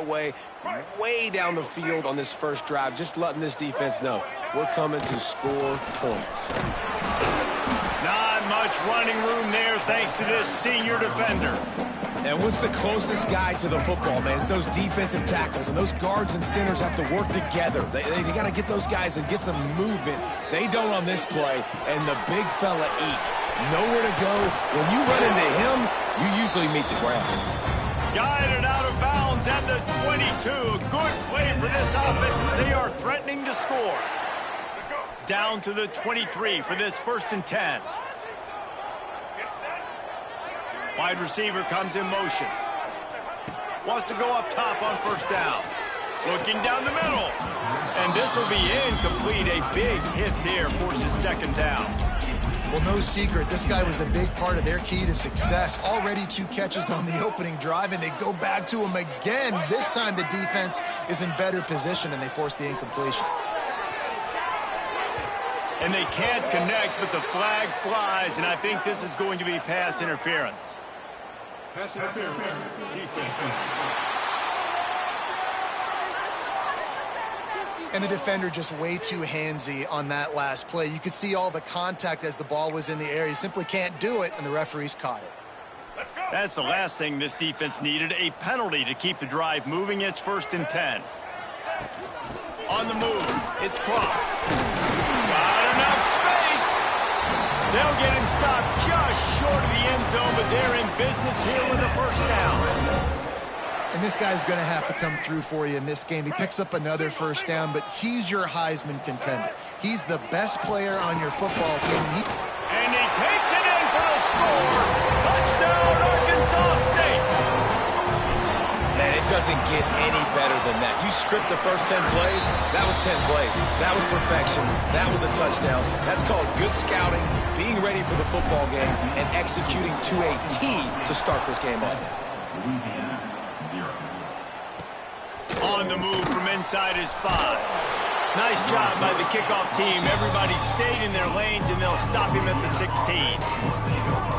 way down the field on this first drive, just letting this defense know we're coming to score points. Not much running room there thanks to this senior defender. And what's the closest guy to the football, man? It's those defensive tackles, and those guards and centers have to work together. They got to get those guys and get some movement. They don't on this play, and the big fella eats. Nowhere to go. When you run into him, you usually meet the ground. Guided out of bounds at the 22. A good play for this offense as they are threatening to score. Down to the 23 for this 1st and 10. Wide receiver comes in motion. Wants to go up top on 1st down. Looking down the middle. And this will be incomplete. A big hit there forces 2nd down. Well, no secret, this guy was a big part of their key to success. Already 2 catches on the opening drive, and they go back to him again. This time the defense is in better position, and they force the incompletion. And they can't connect, but the flag flies, and I think this is going to be pass interference. Pass interference. Defense. And the defender just way too handsy on that last play. You could see all the contact as the ball was in the air. He simply can't do it, and the referees caught it. That's the last thing this defense needed, a penalty to keep the drive moving. It's 1st and 10. On the move, it's Cross. Not enough space. They'll get him stopped just short of the end zone, but they're in business here with a 1st down. And this guy's going to have to come through for you in this game. He picks up another 1st down, but he's your Heisman contender. He's the best player on your football team. And he takes it in for a score. Touchdown, Arkansas State. Man, it doesn't get any better than that. You script the first 10 plays, that was 10 plays. That was perfection. That was a touchdown. That's called good scouting, being ready for the football game, and executing to a T to start this game off. Louisiana, 0. On the move from inside his 5. Nice job by the kickoff team. Everybody stayed in their lanes, and they'll stop him at the 16.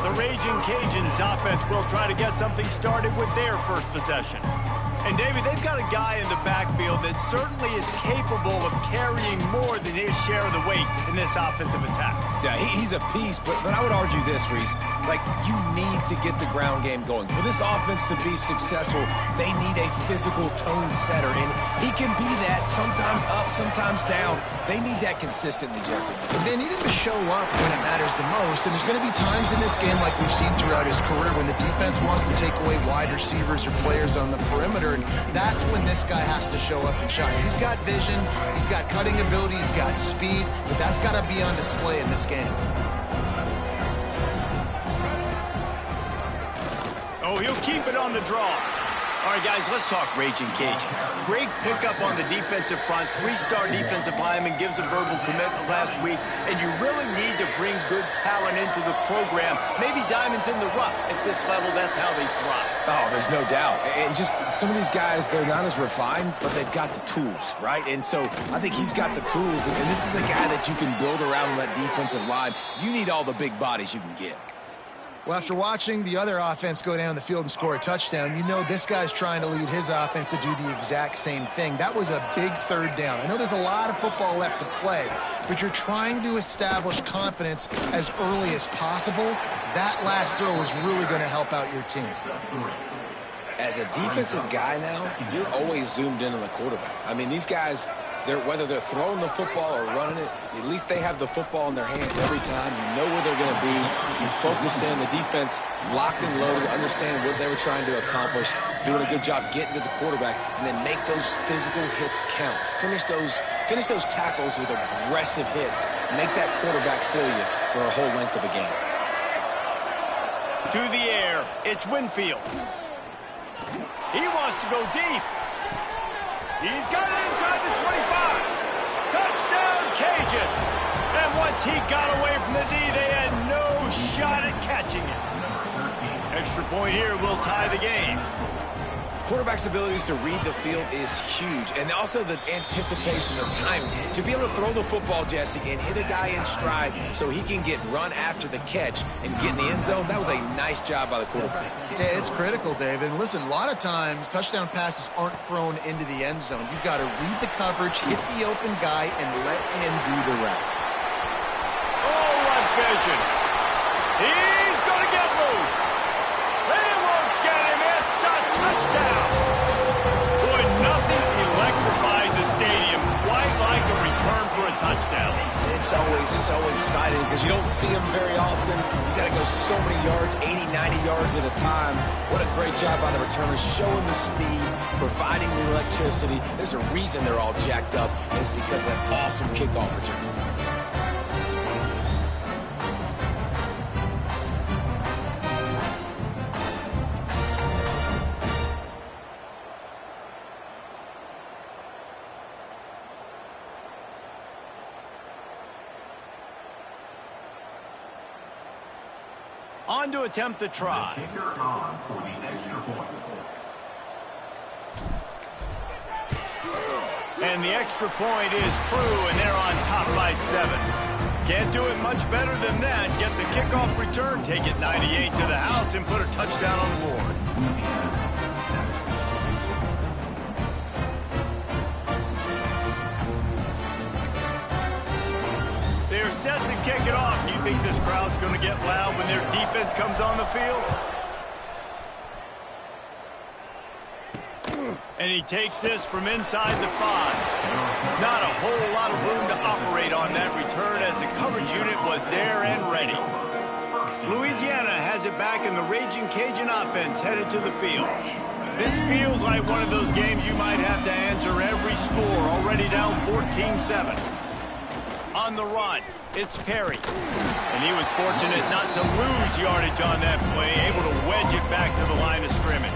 The Raging Cajuns offense will try to get something started with their first possession. And, David, they've got a guy in the backfield that certainly is capable of carrying more than his share of the weight in this offensive attack. Yeah, he's a piece, but I would argue this, Reese. Like, you need to get the ground game going. For this offense to be successful, they need a physical tone setter, and he can be that, sometimes up, sometimes down. They need that consistently, Jesse. They need him to show up when it matters the most, and there's going to be times in this game like we've seen throughout his career when the defense wants to take away wide receivers or players on the perimeter, and that's when this guy has to show up and shine. He's got vision, he's got cutting ability, he's got speed, but that's got to be on display in this game. Oh, he'll keep it on the draw. All right, guys, let's talk Raging Cajuns. Great pickup on the defensive front. 3-star defensive lineman gives a verbal commitment last week, and you really need to bring good talent into the program. Maybe diamonds in the rough. At this level, that's how they thrive. Oh, there's no doubt. And just some of these guys, they're not as refined, but they've got the tools, right? And so I think he's got the tools, and this is a guy that you can build around on that defensive line. You need all the big bodies you can get. Well, after watching the other offense go down the field and score a touchdown, you know this guy's trying to lead his offense to do the exact same thing. That was a big 3rd down. I know there's a lot of football left to play, but you're trying to establish confidence as early as possible. That last throw is really going to help out your team. As a defensive guy now, you're always zoomed in on the quarterback. I mean, these guys, whether they're throwing the football or running it, at least they have the football in their hands every time. You know where they're going to be. You focus in. The defense locked and loaded, understand what they were trying to accomplish, doing a good job getting to the quarterback, and then make those physical hits count. Finish those tackles with aggressive hits. Make that quarterback feel you for a whole length of a game. To the air, it's Winfield. He wants to go deep. He's got it inside the 25. Touchdown, Cajuns. And once he got away from the D, they had no shot at catching it. Extra point here will tie the game. quarterback's abilities to read the field is huge, and also the anticipation of timing. To be able to throw the football, Jesse, and hit a guy in stride so he can get run after the catch and get in the end zone, that was a nice job by the quarterback. Yeah, it's critical, David. And listen, a lot of times touchdown passes aren't thrown into the end zone. You've got to read the coverage, hit the open guy, and let him do the rest. Oh, what vision. He's going to get loose. They won't get him. It's a touchdown. Boy, nothing electrifies a stadium quite like a return for a touchdown. It's always so exciting because you don't see them very often. You got to go so many yards, 80, 90 yards at a time. What a great job by the returners, showing the speed, providing the electricity. There's a reason they're all jacked up, and it's because of that awesome kickoff return. On to attempt the try. The kicker on for the extra point. And the extra point is true, and they're on top by 7. Can't do it much better than that. Get the kickoff return, take it 98 to the house, and put a touchdown on the board. They're set to kick it off. Do you think this crowd's going to get loud when their defense comes on the field? And he takes this from inside the 5. Not a whole lot of room to operate on that return as the coverage unit was there and ready. Louisiana has it back in the Raging Cajun offense headed to the field. This feels like one of those games you might have to answer every score, already down 14-7. On the run, it's Perry. And he was fortunate not to lose yardage on that play, able to wedge it back to the line of scrimmage.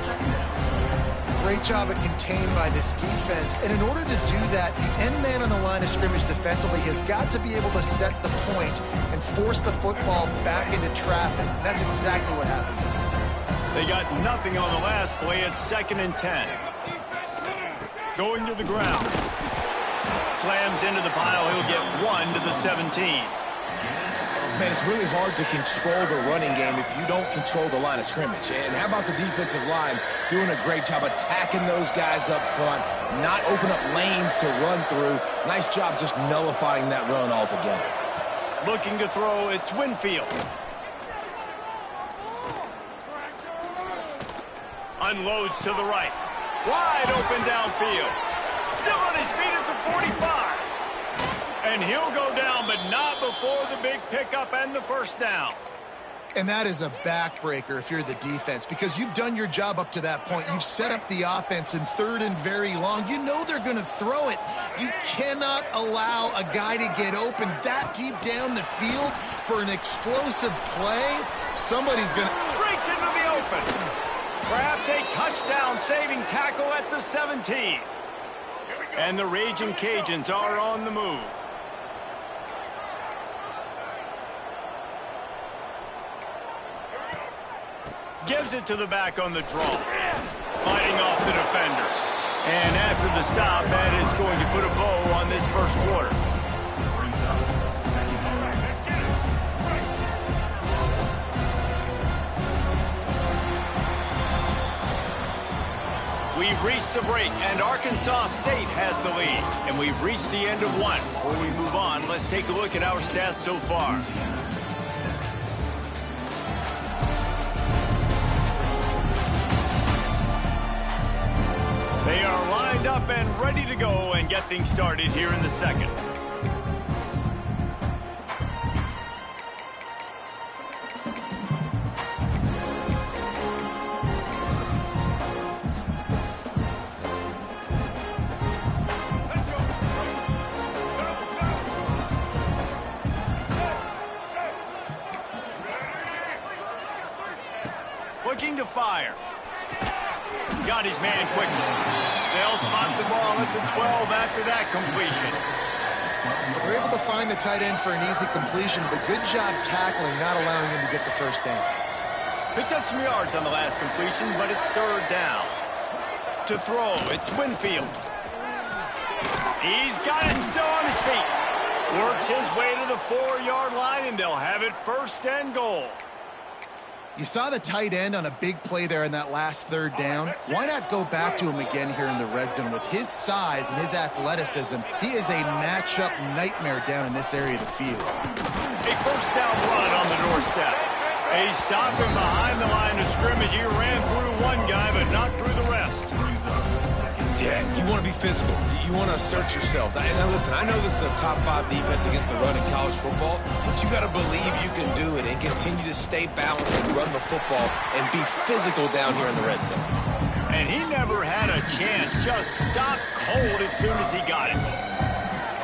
Great job at contained by this defense. And in order to do that, the end man on the line of scrimmage defensively has got to be able to set the point and force the football back into traffic. That's exactly what happened. They got nothing on the last play. It's 2nd and 10. Going to the ground. Slams into the pile. He'll get 1 to the 17. Man, it's really hard to control the running game if you don't control the line of scrimmage. And how about the defensive line doing a great job attacking those guys up front, not open up lanes to run through. Nice job just nullifying that run altogether. Looking to throw, it's Winfield. Unloads to the right. Wide open downfield. Still on his feet at the 45. And he'll go down, but not before the big pickup and the first down. And that is a backbreaker if you're the defense, because you've done your job up to that point. You've set up the offense in 3rd and very long. You know they're going to throw it. You cannot allow a guy to get open that deep down the field for an explosive play. Somebody's going to... Breaks into the open. Perhaps a touchdown-saving tackle at the 17. And the Raging Cajuns are on the move. Gives it to the back on the draw. Fighting off the defender. And after the stop, that is going to put a bow on this first quarter. We've reached the break, and Arkansas State has the lead. And we've reached the end of 1. Before we move on, let's take a look at our stats so far. They are lined up and ready to go and get things started here in the second. Looking to fire. Got his man quickly. They'll spot the ball at the 12 after that completion. They're able to find the tight end for an easy completion, but good job tackling, not allowing him to get the first down. Picked up some yards on the last completion, but it's 3rd down. To throw, it's Winfield. He's got it still on his feet. Works his way to the 4-yard line, and they'll have it 1st and goal. You saw the tight end on a big play there in that last 3rd down. Why not go back to him again here in the red zone? With his size and his athleticism, he is a matchup nightmare down in this area of the field. A 1st down run on the doorstep. He's stopping behind the line of scrimmage. He ran through one guy, but not through the rest. Yeah, you want to be physical. You want to assert yourselves. And now listen, I know this is a top 5 defense against the run in college football, but you got to believe you can do it and continue to stay balanced and run the football and be physical down here in the red zone. And he never had a chance. Just stopped cold as soon as he got it.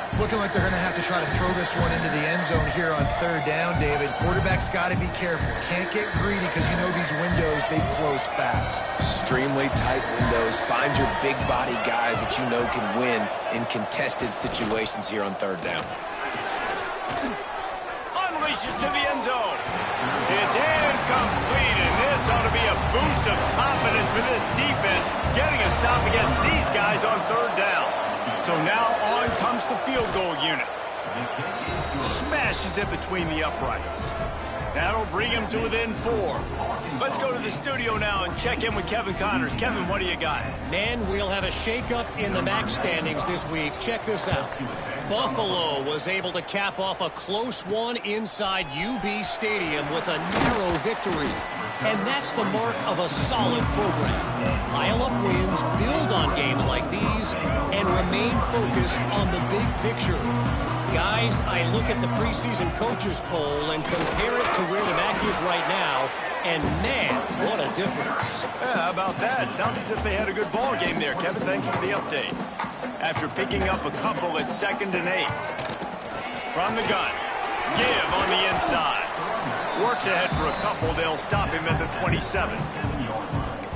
It's looking like they're going to have to try to throw this one into the end zone here on 3rd down, David. Quarterback's got to be careful. Can't get greedy because you know these windows, they close fast. Extremely tight windows. Find your big body guys that you know can win in contested situations here on 3rd down. Unleashes to the end zone. It's incomplete, and this ought to be a boost of confidence for this defense, getting a stop against these guys on 3rd down. So now on comes the field goal unit. Smashes it between the uprights. That'll bring him to within 4. Let's go to the studio now and check in with Kevin Connors. Kevin, what do you got? Man, we'll have a shakeup in the MAC standings this week. Check this out. Buffalo was able to cap off a close one inside UB Stadium with a narrow victory. And that's the mark of a solid program. Pile up wins, build on games like these, and remain focused on the big picture. Guys, I look at the preseason coaches poll and compare it to where the MAC is right now, and man, what a difference. Yeah, how about that? Sounds as if they had a good ball game there. Kevin, thanks for the update. After picking up a couple at 2nd and 8. From the gun. Give on the inside. Works ahead for a couple. They'll stop him at the 27.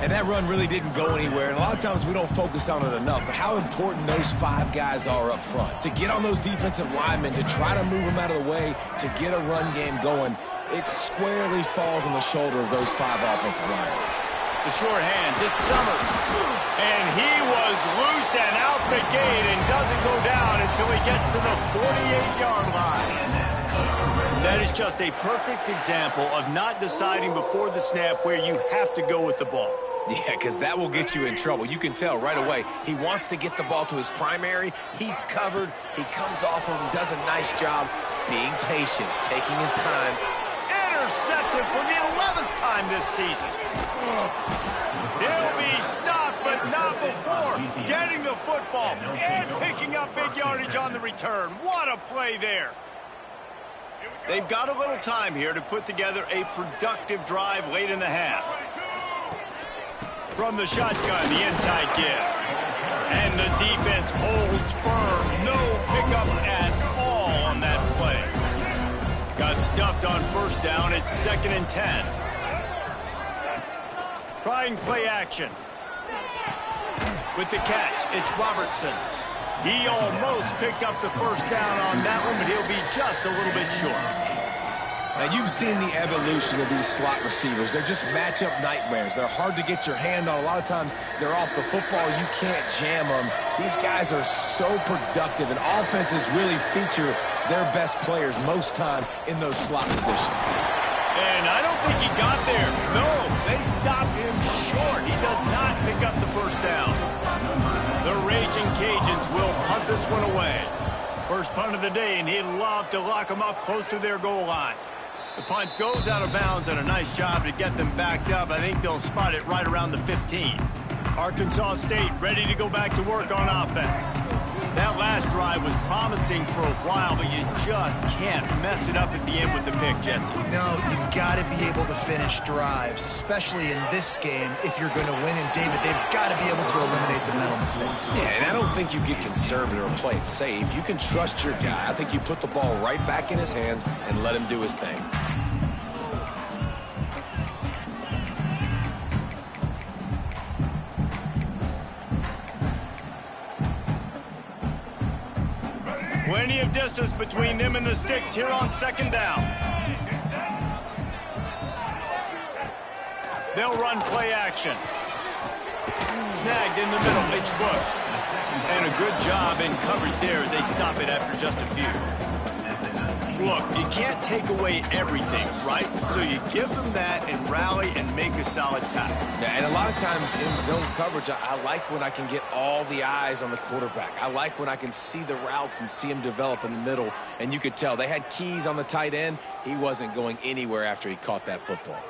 And that run really didn't go anywhere. And a lot of times we don't focus on it enough. But how important those 5 guys are up front. To get on those defensive linemen, to try to move them out of the way, to get a run game going, it squarely falls on the shoulder of those 5 offensive linemen. The short hands, it's Summers. And he was loose and out the gate and doesn't go down until he gets to the 48-yard line. That is just a perfect example of not deciding before the snap where you have to go with the ball. Yeah, because that will get you in trouble. You can tell right away he wants to get the ball to his primary. He's covered. He comes off of him, does a nice job being patient, taking his time. Intercepted for the 11th time this season. He'll be stopped, but not before getting the football and picking up big yardage on the return. What a play there. They've got a little time here to put together a productive drive late in the half. From the shotgun, the inside give. And the defense holds firm. No pickup at all on that play. Got stuffed on 1st down. It's 2nd and 10. Trying play action. With the catch, it's Robertson. He almost picked up the 1st down on that one, but he'll be just a little bit short. Now, you've seen the evolution of these slot receivers. They're just matchup nightmares. They're hard to get your hand on. A lot of times, they're off the football. You can't jam them. These guys are so productive, and offenses really feature their best players most time in those slot positions. And I don't think he got there. No, they stopped him short. He does not pick up the 1st down. The Raging Cajuns will punt this one away. First punt of the day, and he'd love to lock them up close to their goal line. The punt goes out of bounds, and a nice job to get them backed up. I think they'll spot it right around the 15. Arkansas State ready to go back to work on offense. That last drive was promising for a while, but you just can't mess it up at the end with the pick, Jesse. No, you got to be able to finish drives, especially in this game if you're going to win. And, David, they've got to be able to eliminate the mental mistakes. Yeah, and I don't think you get conservative or play it safe. You can trust your guy. I think you put the ball right back in his hands and let him do his thing. Plenty of distance between them and the sticks here on 2nd down. They'll run play action. Snagged in the middle. It's Bush. And a good job in coverage there as they stop it after just a few. Look, you can't take away everything, right? So you give them that and rally and make a solid tackle. Yeah, and a lot of times in zone coverage, I like when I can get all the eyes on the quarterback. I like when I can see the routes and see him develop in the middle. And you could tell they had keys on the tight end. He wasn't going anywhere after he caught that football.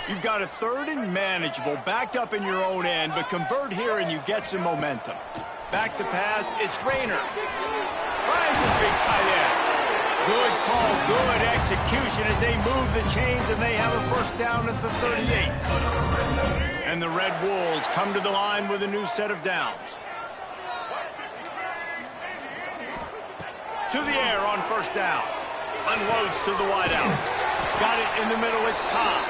You've got a 3rd and manageable, backed up in your own end, but convert here and you get some momentum. Back to pass, it's Rayner. Finds his big tight end. Good call, good execution as they move the chains and they have a first down at the 38. And the Red Wolves come to the line with a new set of downs. To the air on first down. Unloads to the wideout. Got it in the middle, it's Cobb.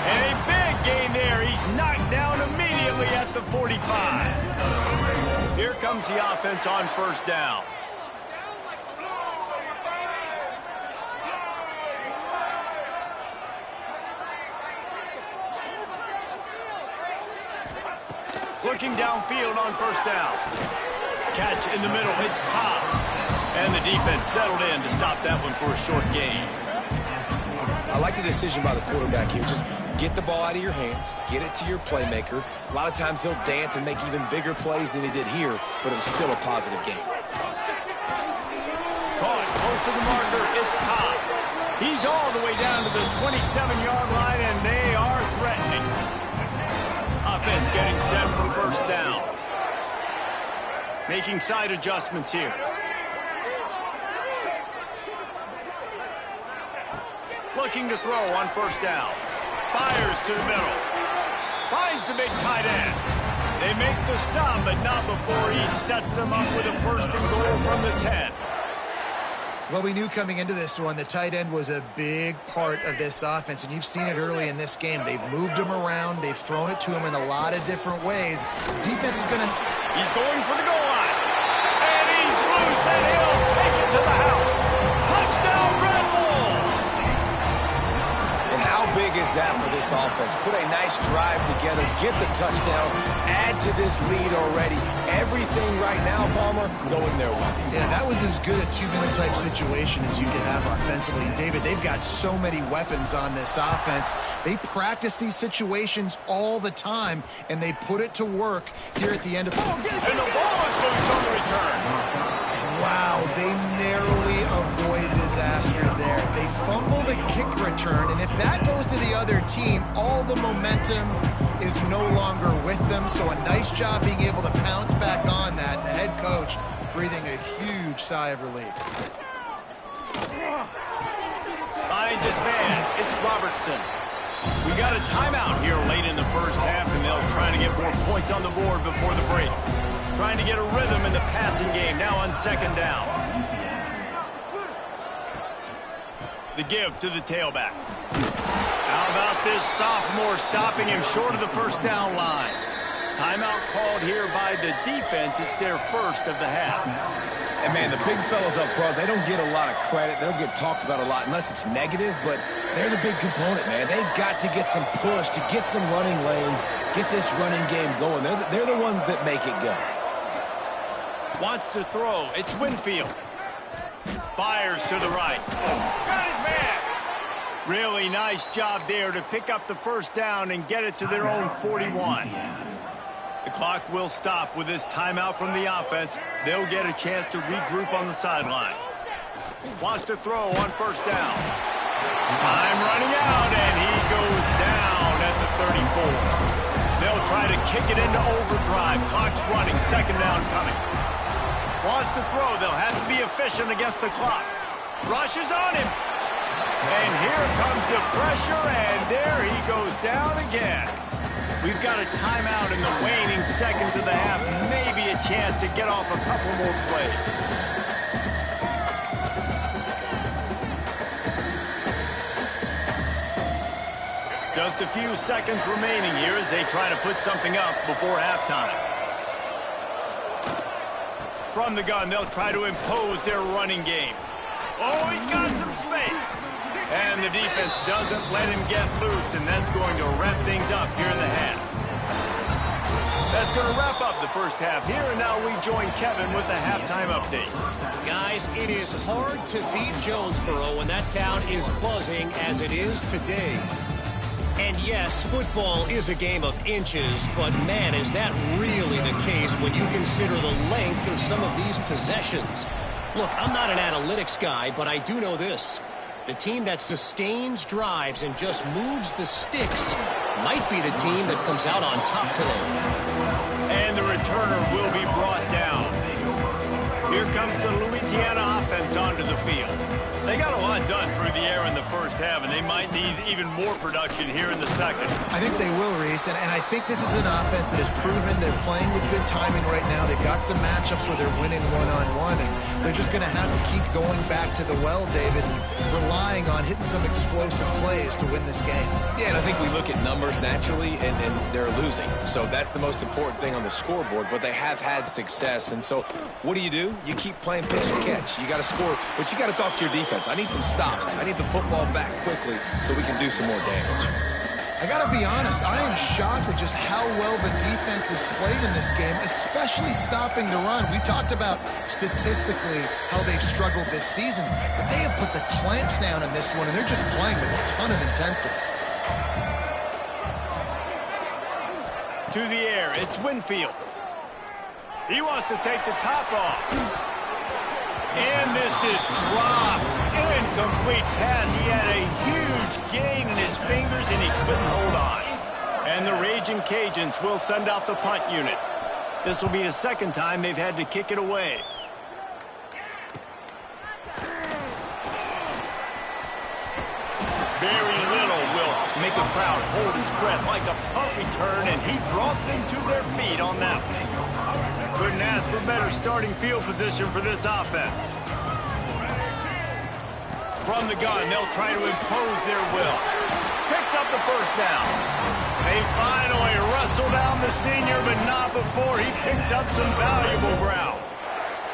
And a big gain there. He's knocked down immediately at the 45. Here comes the offense on first down. Looking downfield on first down. Catch in the middle, it's Cobb. And the defense settled in to stop that one for a short gain. I like the decision by the quarterback here. Just get the ball out of your hands, get it to your playmaker. A lot of times he'll dance and make even bigger plays than he did here, but it was still a positive game. Caught close to the marker, it's Cobb. He's all the way down to the 27-yard line, and they are threatening. Offense getting set for first down. Making side adjustments here. Looking to throw on first down. Fires to the middle. Finds the big tight end. They make the stop, but not before he sets them up with a first and goal from the 10. Well, we knew coming into this one, the tight end was a big part of this offense, and you've seen it early in this game. They've moved him around. They've thrown it to him in a lot of different ways. Defense is going to... He's going for the goal line. And he's loose, and he'll take it to the house. Touchdown, Red Wolves! And how big is that for this offense? Put a nice drive together, get the touchdown, add to this lead already. Everything right now, Palmer, going their way. Yeah, that was as good a two-minute type situation as you could have offensively. And David, they've got so many weapons on this offense. They practice these situations all the time, and they put it to work here at the end of... And the ball is loose on the return. Wow, they narrowly avoid disaster there. They fumble the kick return, and if that goes to the other team, all the momentum is no longer with them. So a nice job being able to pounce back on that. The head coach breathing a huge sigh of relief. Finds his man. It's Robertson. We got a timeout here late in the first half, and they'll try to get more points on the board before the break. Trying to get a rhythm in the passing game, now on second down. The give to the tailback. How about this sophomore stopping him short of the first down line? Timeout called here by the defense. It's their first of the half. And, man, the big fellas up front, they don't get a lot of credit. They don't get talked about a lot unless it's negative, but they're the big component, man. They've got to get some push, to get some running lanes, get this running game going. They're the ones that make it go. Wants to throw. It's Winfield. Fires to the right. Got his man. Really nice job there to pick up the first down and get it to their own 41. The clock will stop with this timeout from the offense. They'll get a chance to regroup on the sideline. Wants to throw on first down. Time running out, and he goes down at the 34. They'll try to kick it into overdrive. Clock's running. Second down coming. Wants to throw. They'll have to be efficient against the clock. Rushes on him. And here comes the pressure, and there he goes down again. We've got a timeout in the waning seconds of the half. Maybe a chance to get off a couple more plays. Just a few seconds remaining here as they try to put something up before halftime. From the gun, they'll try to impose their running game. Oh, he's got some space. And the defense doesn't let him get loose, and that's going to wrap things up here in the half. That's going to wrap up the first half here, and now we join Kevin with the halftime update. Guys, it is hard to beat Jonesboro when that town is buzzing as it is today. And yes, football is a game of inches, but man, is that really the case when you consider the length of some of these possessions. Look, I'm not an analytics guy, but I do know this. The team that sustains drives and just moves the sticks might be the team that comes out on top today. And the returner will be brought down. Here comes the Louisiana offense onto the field. They got a lot done through the air in the first half, and they might need even more production here in the second. I think they will, Reese, and I think this is an offense that has proven they're playing with good timing right now. They've got some matchups where they're winning one-on-one, and they're just going to have to keep going back to the well, David, and relying on hitting some explosive plays to win this game. Yeah, and I think we look at numbers naturally, and they're losing. So that's the most important thing on the scoreboard, but they have had success. And so what do? You keep playing pitch and catch. You got to score, but you got to talk to your defense. I need some stops. I need the football back quickly so we can do some more damage. I got to be honest, I am shocked at just how well the defense has played in this game, especially stopping the run. We talked about statistically how they've struggled this season, but they have put the clamps down in this one, and they're just playing with a ton of intensity. To the air, it's Winfield. He wants to take the top off. And this is dropped. Incomplete pass. He had a huge gain in his fingers, and he couldn't hold on. And the Raging Cajuns will send out the punt unit. This will be the second time they've had to kick it away. Very little will make a crowd hold its breath like a punt return, and he brought them to their feet on that one. Couldn't ask for better starting field position for this offense. From the gun, they'll try to impose their will. Picks up the first down. They finally wrestle down the senior, but not before he picks up some valuable ground.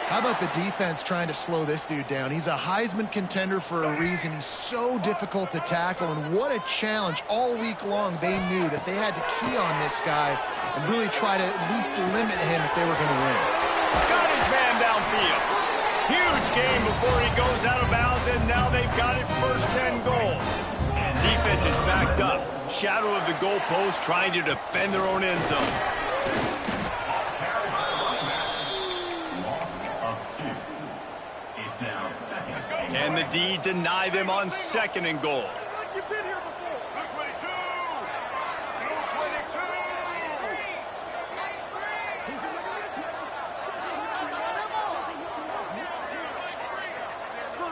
How about the defense trying to slow this dude down? He's a Heisman contender for a reason. He's so difficult to tackle, and what a challenge. All week long, they knew that they had to key on this guy and really try to at least limit him if they were going to win. Got his man downfield. Huge gain before he goes out of bounds, and now they've got it first and goal. Defense is backed up. Shadow of the goalpost trying to defend their own end zone. Can the D deny them on second and goal? You've been here before. 222.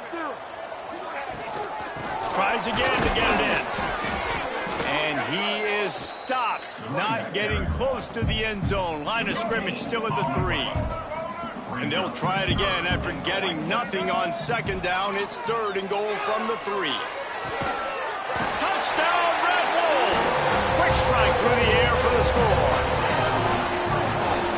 222. Tries again to get it in. And he is stopped. Not getting close to the end zone. Line of scrimmage still at the 3. And they'll try it again after getting nothing on second down. It's third and goal from the 3. Touchdown, Red Wolves! Quick strike through the air for the score.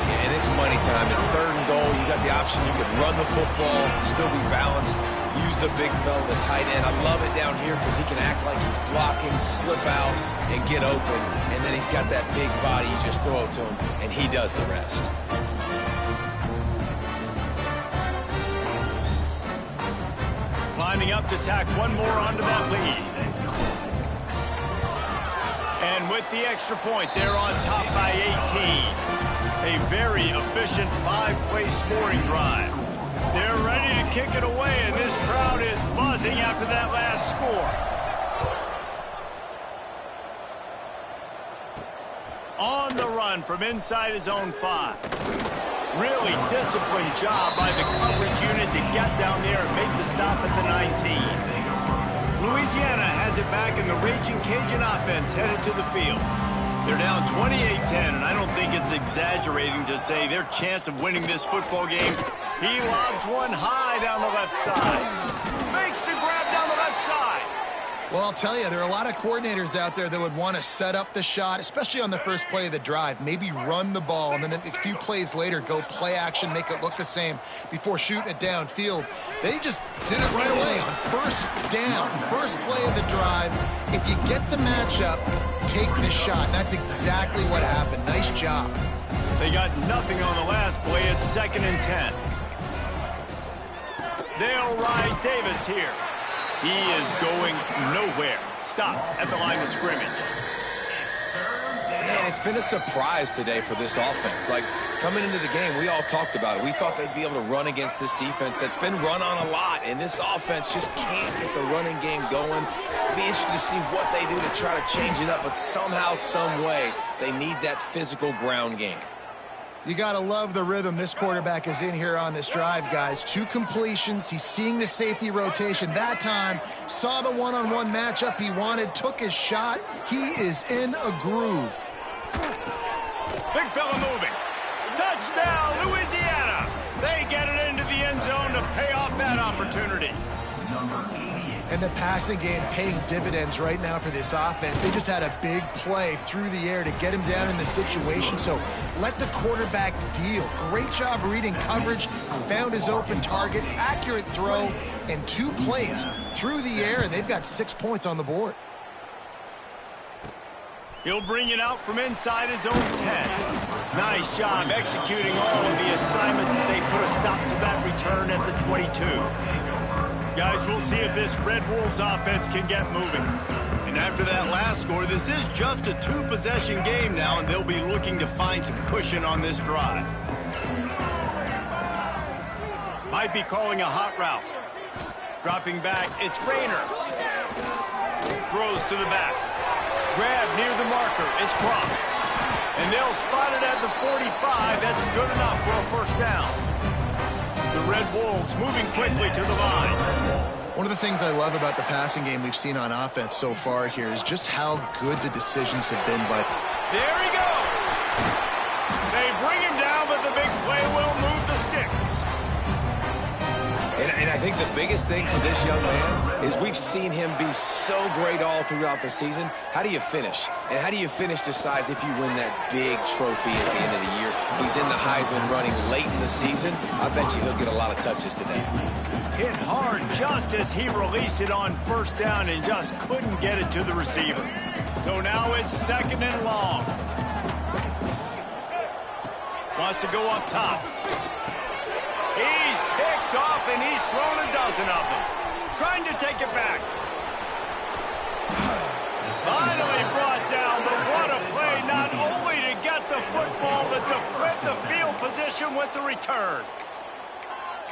Yeah, and it's money time. It's third and goal. You got the option. You could run the football, still be balanced, use the big fella, the tight end. I love it down here because he can act like he's blocking, slip out, and get open. And then he's got that big body. You just throw it to him, and he does the rest. Lining up to tack one more onto that lead. And with the extra point, they're on top by 18. A very efficient 5-play scoring drive. They're ready to kick it away, and this crowd is buzzing after that last score. On the run from inside his own 5. Really disciplined job by the coverage unit to get down there and make the stop at the 19. Louisiana has it back, and the Raging Cajun offense headed to the field. They're down 28-10, and I don't think it's exaggerating to say their chance of winning this football game. He lobs one high down the left side. Makes the grab down the left side. Well, I'll tell you, there are a lot of coordinators out there that would want to set up the shot, especially on the first play of the drive. Maybe run the ball, and then a few plays later, go play action, make it look the same before shooting it downfield. They just did it right away on first down, first play of the drive. If you get the matchup, take the shot. And that's exactly what happened. Nice job. They got nothing on the last play. It's 2nd and 10. They'll ride Davis here. He is going nowhere. Stop at the line of scrimmage. Man, it's been a surprise today for this offense. Like, coming into the game, we all talked about it. We thought they'd be able to run against this defense that's been run on a lot, and this offense just can't get the running game going. It'll be interesting to see what they do to try to change it up, but somehow, some way, they need that physical ground game. You got to love the rhythm this quarterback is in here on this drive, guys. 2 completions. He's seeing the safety rotation. That time, saw the one-on-one matchup he wanted, took his shot. He is in a groove. Big fella moving. Touchdown, Louisiana. They get it into the end zone to pay off that opportunity. And the passing game paying dividends right now for this offense. They just had a big play through the air to get him down in the situation. So let the quarterback deal. Great job reading coverage, found his open target, accurate throw, and 2 plays through the air, and they've got 6 points on the board. He'll bring it out from inside his own 10. Nice job executing all of the assignments as they put a stop to that return at the 22. Guys, we'll see if this Red Wolves offense can get moving. And after that last score, this is just a 2-possession game now, and they'll be looking to find some cushion on this drive. Might be calling a hot route. Dropping back, it's Rayner. Throws to the back. Grab near the marker, it's Cross. And they'll spot it at the 45. That's good enough for a first down. The Red Wolves moving quickly to the line. One of the things I love about the passing game we've seen on offense so far here is just how good the decisions have been. But there he goes. They bring him down, but the big play will move the sticks. And I think the biggest thing for this young man is we've seen him be so great all throughout the season. How do you finish? And how do you finish decides if you win that big trophy at the end of the year. He's in the Heisman running late in the season. I bet you he'll get a lot of touches today. Hit hard just as he released it on first down and just couldn't get it to the receiver. So now it's 2nd and long. Wants to go up top. He's picked off, and he's thrown a dozen of them. Trying to take it back. Finally brought down, but what a play, not only to get the football, but to flip the field position with the return.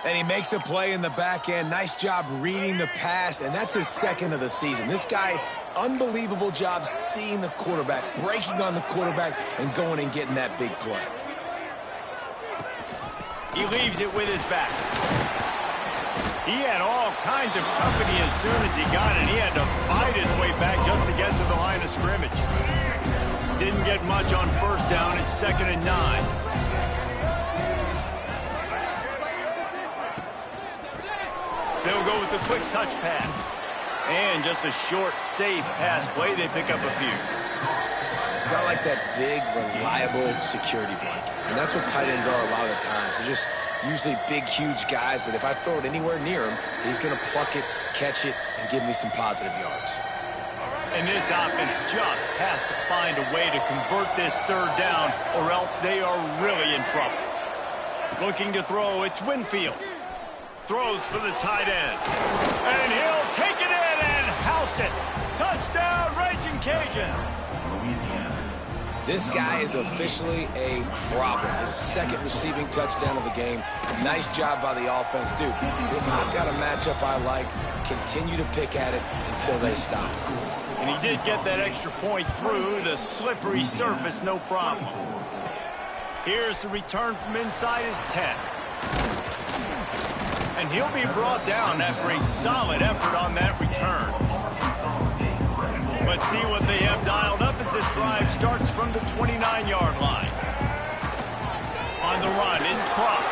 And he makes a play in the back end. Nice job reading the pass, and that's his 2nd of the season. This guy, unbelievable job seeing the quarterback, breaking on the quarterback, and going and getting that big play. He leaves it with his back. He had all kinds of company as soon as he got it. He had to fight his way back just to get to the line of scrimmage. Didn't get much on first down. It's 2nd and 9. They'll go with a quick touch pass. And just a short, safe pass play. They pick up a few. Got like that big, reliable security blanket. And that's what tight ends are a lot of the times. They're just usually big, huge guys that if I throw it anywhere near him, he's going to pluck it, catch it, and give me some positive yards. And this offense just has to find a way to convert this 3rd down, or else they are really in trouble. Looking to throw, it's Winfield. Throws for the tight end. And he'll take it in and house it. Touchdown, Raging Cajuns. This guy is officially a problem. His 2nd receiving touchdown of the game. Nice job by the offense. Dude, if I've got a matchup I like, continue to pick at it until they stop. And he did get that extra point through the slippery surface, no problem. Here's the return from inside his 10. And he'll be brought down after a solid effort on that return. Let's see what they have dialed up as this drive starts from the 29-yard line. On the run, it's Cross.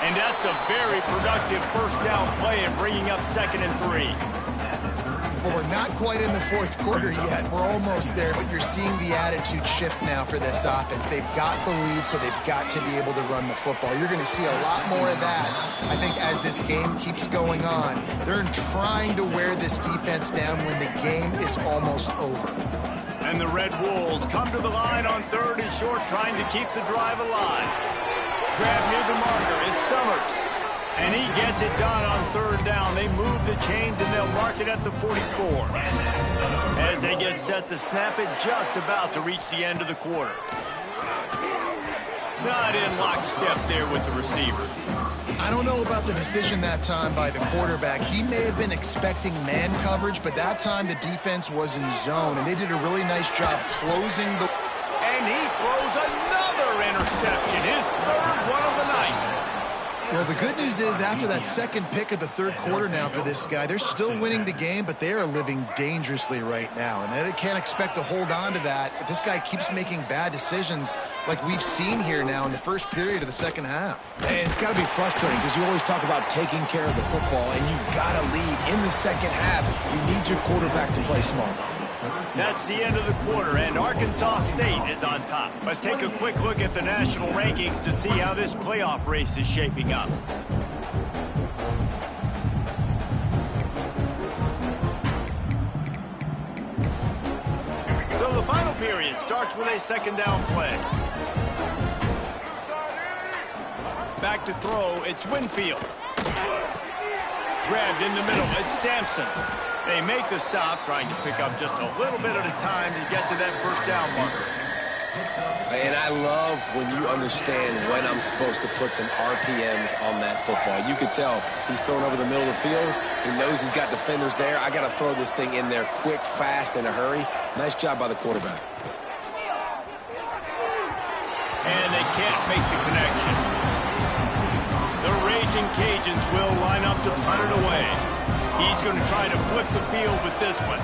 And that's a very productive first down play in bringing up 2nd and 3. Well, we're not quite in the 4th quarter yet. We're almost there, but you're seeing the attitude shift now for this offense. They've got the lead, so they've got to be able to run the football. You're going to see a lot more of that, I think, as this game keeps going on. They're trying to wear this defense down when the game is almost over. And the Red Wolves come to the line on 3rd and short, trying to keep the drive alive. Grab near the marker. It's Summers. And he gets it done on 3rd down. They move the chains, and they'll mark it at the 44. As they get set to snap it, just about to reach the end of the quarter. Not in lockstep there with the receiver. I don't know about the decision that time by the quarterback. He may have been expecting man coverage, but that time the defense was in zone, and they did a really nice job closing the... And he throws another interception, his 3rd one of the night. Well, the good news is after that second pick of the 3rd quarter now for this guy, they're still winning the game, but they are living dangerously right now. And they can't expect to hold on to that if this guy keeps making bad decisions like we've seen here now in the first period of the second half. And it's got to be frustrating because you always talk about taking care of the football, and you've got to lead in the second half. You need your quarterback to play smart. That's the end of the quarter, and Arkansas State is on top. Let's take a quick look at the national rankings to see how this playoff race is shaping up. So the final period starts with a 2nd down play. Back to throw, it's Winfield. Grabbed in the middle, it's Sampson. They make the stop, trying to pick up just a little bit at a time to get to that 1st down marker. And I love when you understand when I'm supposed to put some RPMs on that football. You can tell he's thrown over the middle of the field. He knows he's got defenders there. I got to throw this thing in there quick, fast, in a hurry. Nice job by the quarterback. And they can't make the connection. The Raging Cajuns will line up to punt it away. He's going to try to flip the field with this one.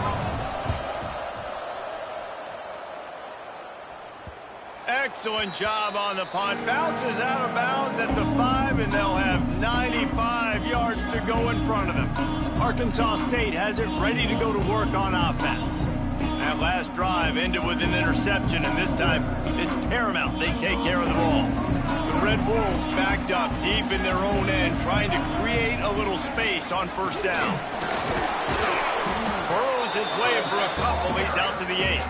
Excellent job on the punt. Bounces out of bounds at the 5, and they'll have 95 yards to go in front of them. Arkansas State has it ready to go to work on offense. That last drive ended with an interception, and this time it's paramount they take care of the ball. The Red Wolves backed up deep in their own end, trying to create a little space on 1st down. Burrows his way for a couple. He's out to the 8.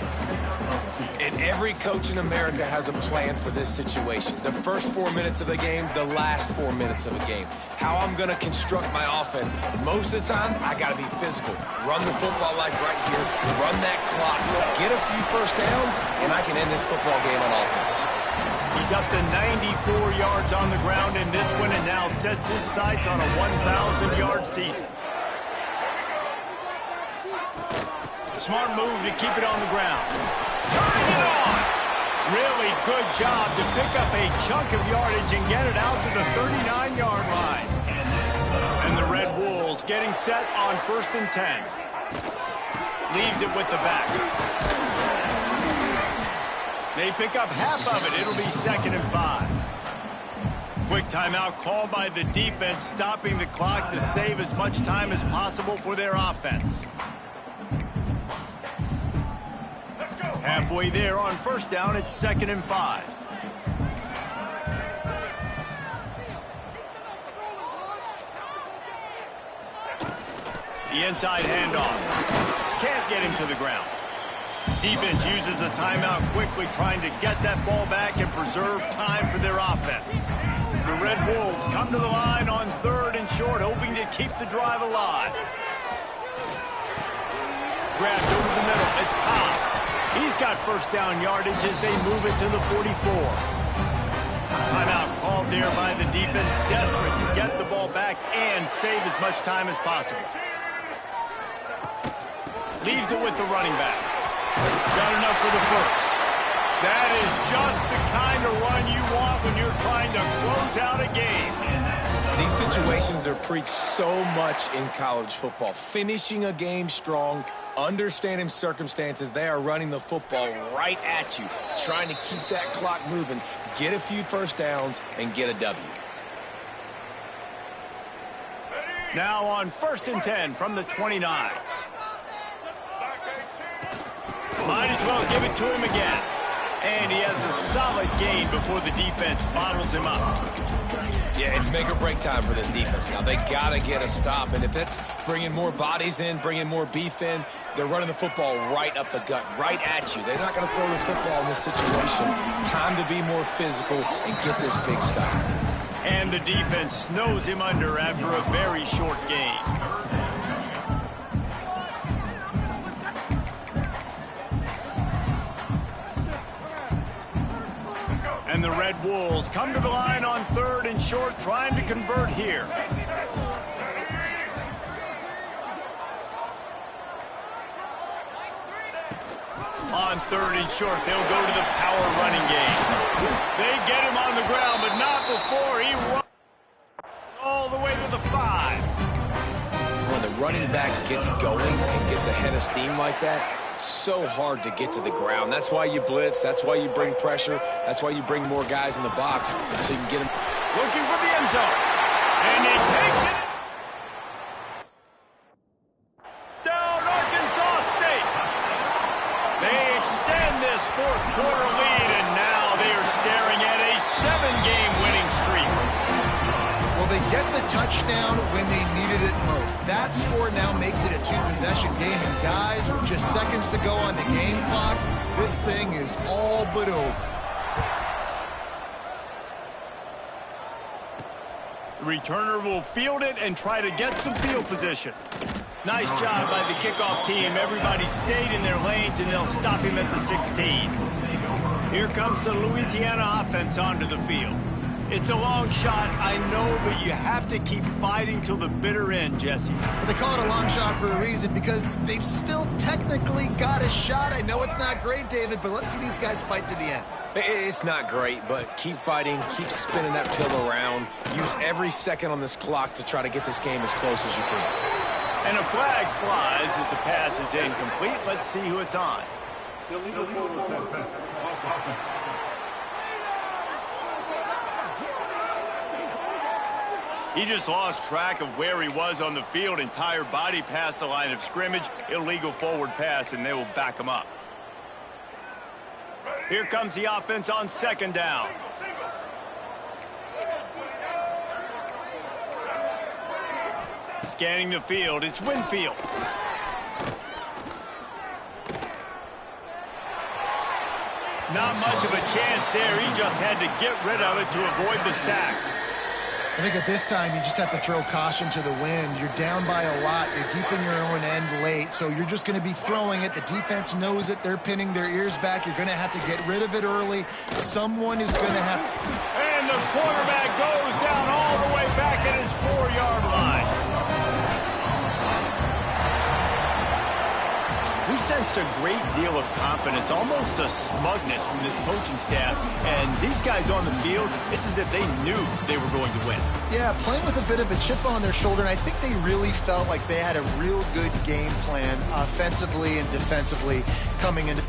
And every coach in America has a plan for this situation. The first 4 minutes of the game, the last 4 minutes of a game. How I'm going to construct my offense. Most of the time, I got to be physical. Run the football like right here. Run that clock. Get a few 1st downs, and I can end this football game on offense. He's up to 94 yards on the ground in this one, and now sets his sights on a 1,000-yard season. Smart move to keep it on the ground. Turning it on! Really good job to pick up a chunk of yardage and get it out to the 39-yard line. And the Red Wolves getting set on 1st and 10. Leaves it with the back. They pick up half of it. It'll be 2nd and 5. Quick timeout called by the defense, stopping the clock to save as much time as possible for their offense. Halfway there on 1st down, it's 2nd and 5. The inside handoff. Can't get him to the ground. Defense uses a timeout quickly, trying to get that ball back and preserve time for their offense. The Red Wolves come to the line on 3rd and short, hoping to keep the drive alive. Grabbed over the middle. It's Cobb. He's got 1st down yardage as they move it to the 44. Timeout called there by the defense, desperate to get the ball back and save as much time as possible. Leaves it with the running back. Got enough for the 1st. That is just the kind of run you want when you're trying to close out a game. These situations are preached so much in college football. Finishing a game strong, understanding circumstances. They are running the football right at you, trying to keep that clock moving, get a few 1st downs, and get a W. Now on 1st and 10 from the 29. Might as well give it to him again. And he has a solid gain before the defense bottles him up. Yeah, it's make or break time for this defense now. They got to get a stop, and if it's bringing more bodies in, bringing more beef in, they're running the football right up the gut, right at you. They're not going to throw the football in this situation. Time to be more physical and get this big stop. And the defense snows him under after a very short gain. And the Red Wolves come to the line on 3rd and short, trying to convert here. On 3rd and short, they'll go to the power running game. They get him on the ground, but not before he runs all the way to the 5. When the running back gets going and gets a head of steam like that, so hard to get to the ground. That's why you blitz. That's why you bring pressure. That's why you bring more guys in the box so you can get them. Looking for the end zone. And he takes it. Down Arkansas State. They extend this 4th quarter lead, and now they are staring at a 7-game winning streak. Well, they get the touchdown when they needed it most. That score now makes it a 2-possession game, and guys, with just seconds to go on the game clock, this thing is all but over. The returner will field it and try to get some field position. Nice job by the kickoff team. Everybody stayed in their lanes, and they'll stop him at the 16. Here comes the Louisiana offense onto the field. It's a long shot, I know, but you have to keep fighting till the bitter end, Jesse. Well, they call it a long shot for a reason, because they've still technically got a shot. I know it's not great, David, but let's see these guys fight to the end. It's not great, but keep fighting, keep spinning that pill around. Use every second on this clock to try to get this game as close as you can. And a flag flies as the pass is incomplete. Let's see who it's on. Illegal forward pass. He just lost track of where he was on the field. Entire body past the line of scrimmage. Illegal forward pass, and they will back him up. Here comes the offense on 2nd down. Scanning the field, it's Winfield. Not much of a chance there. He just had to get rid of it to avoid the sack. I think at this time, you just have to throw caution to the wind. You're down by a lot. You're deep in your own end late, so you're just going to be throwing it. The defense knows it. They're pinning their ears back. You're going to have to get rid of it early. Someone is going to have to... And the quarterback goes down all the way back at his 4-yard line. We sensed a great deal of confidence, almost a smugness from this coaching staff. And these guys on the field, it's as if they knew they were going to win. Yeah, playing with a bit of a chip on their shoulder, and I think they really felt like they had a real good game plan offensively and defensively coming into...